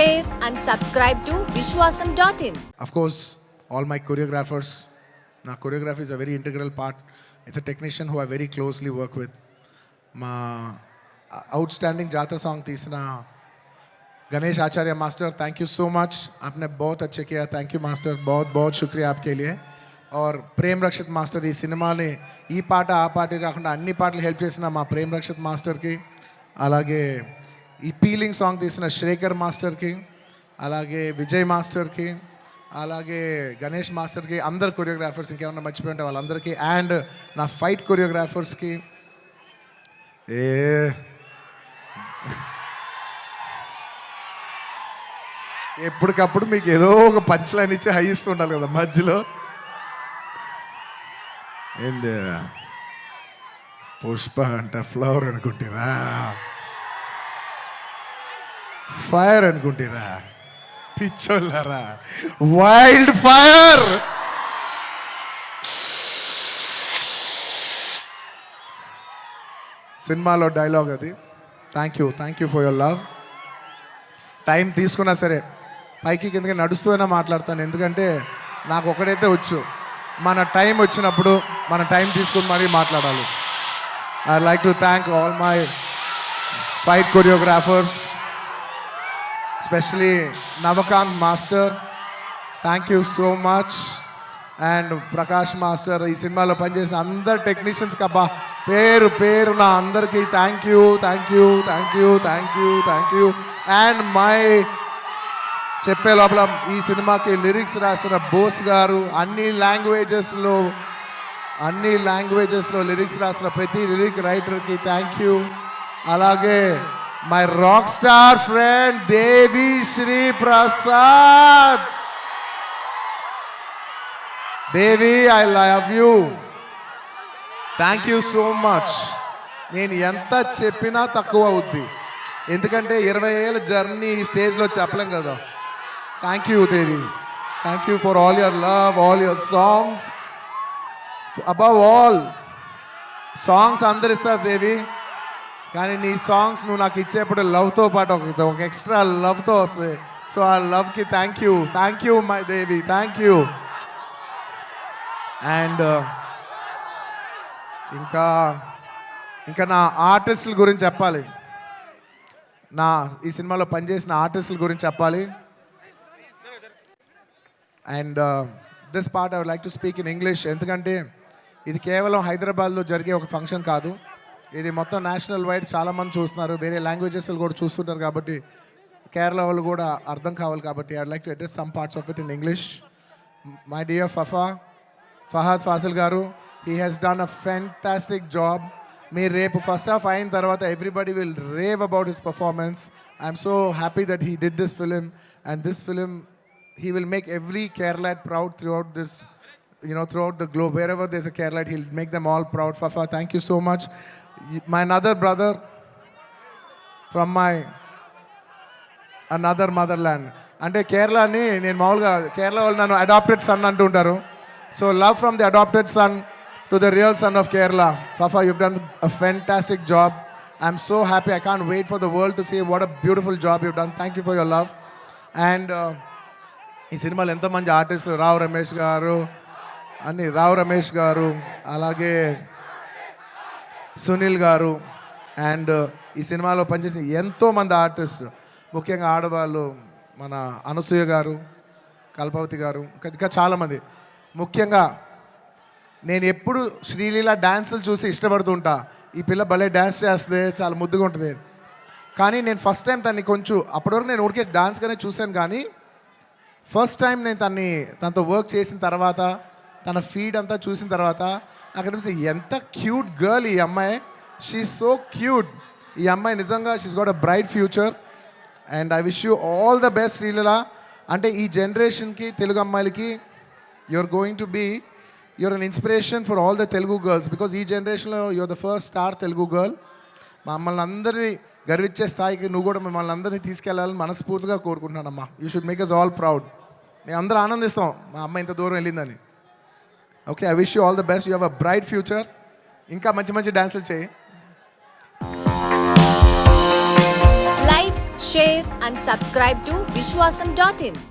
share and subscribe to Vishwasam.in. Of course, all my choreographers. Now, choreography is a very integral part. It's a technician who I very closely work with. My outstanding Jata song तीसरा Ganesh Acharya master, thank you so much. आपने बहुत अच्छे किया. Thank you master, बहुत बहुत शुक्रिया आपके लिए. और ప్రేమ్ రక్షిత్ మాస్టర్ ఈ సినిమాని ఈ పాట ఆ పాట కాకుండా అన్ని పాటలు హెల్ప్ చేసిన మా ప్రేమ్ రక్షిత్ మాస్టర్కి, అలాగే ఈ పీలింగ్ సాంగ్ తీసిన శ్రేఖర్ మాస్టర్కి, అలాగే విజయ్ మాస్టర్కి, అలాగే గణేష్ మాస్టర్కి, అందరు కొరియోగ్రాఫర్స్, ఇంకేమన్నా మర్చిపోయి ఉంటే వాళ్ళందరికీ, అండ్ నా ఫైట్ కొరియోగ్రాఫర్స్కి. ఎప్పటికప్పుడు మీకు ఏదో ఒక పంచ్ లైన్ ఇచ్చి హై ఇస్తుండాలి కదా మధ్యలో. ఏంది పుష్ప అంట ఫ్లవర్ అనుకుంటారా, ఫైర్ అనుకుంటారా, పిచ్చోళ్ళారా, వైల్డ్ ఫైర్. సినిమాలో డైలాగ్ అది. Thank you for your love. Time తీసుకున్నా సరే పైకి కిందకి నడుస్తూనే మాట్లాడతాను, ఎందుకంటే నాకు ఒకటైతే వచ్చు, మన టైం వచ్చినప్పుడు మన టైం తీసుకుని మరీ మాట్లాడాలి. I like to thank all my fight choreographers, especially Navakanth master, thank you so much. And Prakash master, ఈ సినిమాలో పనిచేసిన అందరు టెక్నీషియన్స్కి అబ్బా పేరు నా అందరికీ థ్యాంక్ యూ. అండ్ మై చెప్పే లోపల ఈ సినిమాకి లిరిక్స్ రాసిన బోస్ గారు, అన్ని లాంగ్వేజెస్లో లిరిక్స్ రాసిన ప్రతి లిరిక్ రైటర్కి థ్యాంక్ యూ. అలాగే my rock star friend Devi Sri Prasad. Devi, I love you. Thank you so much. నేను ఎంత చెప్పినా తక్కువ అవుద్ది, ఎందుకంటే 20 ఏళ్ళ జర్నీ ఈ స్టేజ్లో చెప్పలేం కదా. Thank you Devi, thank you for all your love, all your songs. Above all, songs అందరు ఇస్తారు దేవి, కానీ నీ సాంగ్స్ నువ్వు నాకు ఇచ్చేప్పుడు లవ్తో పాటు ఒక ఎక్స్ట్రా లవ్తో వస్తుంది. సో ఆ లవ్కి thank you my Devi, thank you. And ఇంకా నా ఆర్టిస్టుల గురించి చెప్పాలి, ఈ సినిమాలో పనిచేసిన ఆర్టిస్టుల గురించి చెప్పాలి. And this part I would like to speak in English, ఎందుకంటే ఇది కేవలం హైదరాబాద్లో జరిగే ఒక ఫంక్షన్ కాదు, ఇది మొత్తం నేషనల్ వైడ్ చాలామంది చూస్తున్నారు, వేరే లాంగ్వేజెస్లో కూడా చూస్తుంటారు, కాబట్టి కేరళ వాళ్ళు కూడా అర్థం కావాలి, కాబట్టి I would like to address some parts of it in English. My dear Fahadh Faasil garu, he has done a fantastic job. మీరు రేపు ఫస్ట్ హాఫ్ అయిన తర్వాత everybody will rave about his performance. I'm so happy that he did this film, and this film he will make every Keralite proud throughout this, throughout the globe. Wherever there's a Keralite, he'll make them all proud. Fafa, thank you so much. My another brother from my another motherland. అంటే కేరళని నేను మామూలుగా కేరళ వాళ్ళు నన్ను adapted sun అంటూ ఉంటారు. So love from the adopted son to the real son of Kerala. Fafa, you've done a fantastic job. I'm so happy. I can't wait for the world to see what a beautiful job you've done. Thank you for your love. And ఈ సినిమాలో ఎంతోమంది ఆర్టిస్టులు, రావు రమేష్ గారు, అలాగే సునీల్ గారు, and ఈ సినిమాలో పనిచేసిన ఎంతోమంది ఆర్టిస్ట్, ముఖ్యంగా ఆడవాళ్ళు, మన అనసూయ గారు, కల్పవతి గారు, ఇంకా చాలామంది. ముఖ్యంగా నేను ఎప్పుడు శ్రీలీల డ్యాన్సులు చూసి ఇష్టపడుతూ ఉంటా, ఈ పిల్ల భలే డ్యాన్స్ చేస్తే చాలా ముద్దుగా ఉంటుంది. కానీ నేను ఫస్ట్ టైం తన్ని కొంచెం, అప్పటివరకు నేను ఊరికే డాన్స్గానే చూశాను, కానీ ఫస్ట్ టైం నేను తనతో వర్క్ చేసిన తర్వాత, తన ఫీడ్ అంతా చూసిన తర్వాత నాకు అనిపిస్తుంది ఎంత క్యూట్ గర్ల్ ఈ అమ్మాయి. She so cute. ఈ అమ్మాయి నిజంగా she's got a bright future, and I wish you all the best Sreeleela. అంటే ఈ జనరేషన్కి, తెలుగు అమ్మాయిలకి you're an inspiration for all the Telugu girls, because ఈ జనరేషన్లో you're the first star Telugu girl. మమ్మల్ని అందరినీ గర్వించే స్థాయికి నువ్వు కూడా మిమ్మల్ని అందరినీ తీసుకెళ్ళాలని మనస్ఫూర్తిగా కోరుకుంటున్నానమ్మా. You should make us all proud. మేము అందరూ ఆనందిస్తాం మా అమ్మ ఇంత దూరం వెళ్ళిందని. Okay, I wish you all the best. You have a bright future. ఇంకా మంచి డాన్సులు చేయి. Like, share and subscribe to vishwasam.in.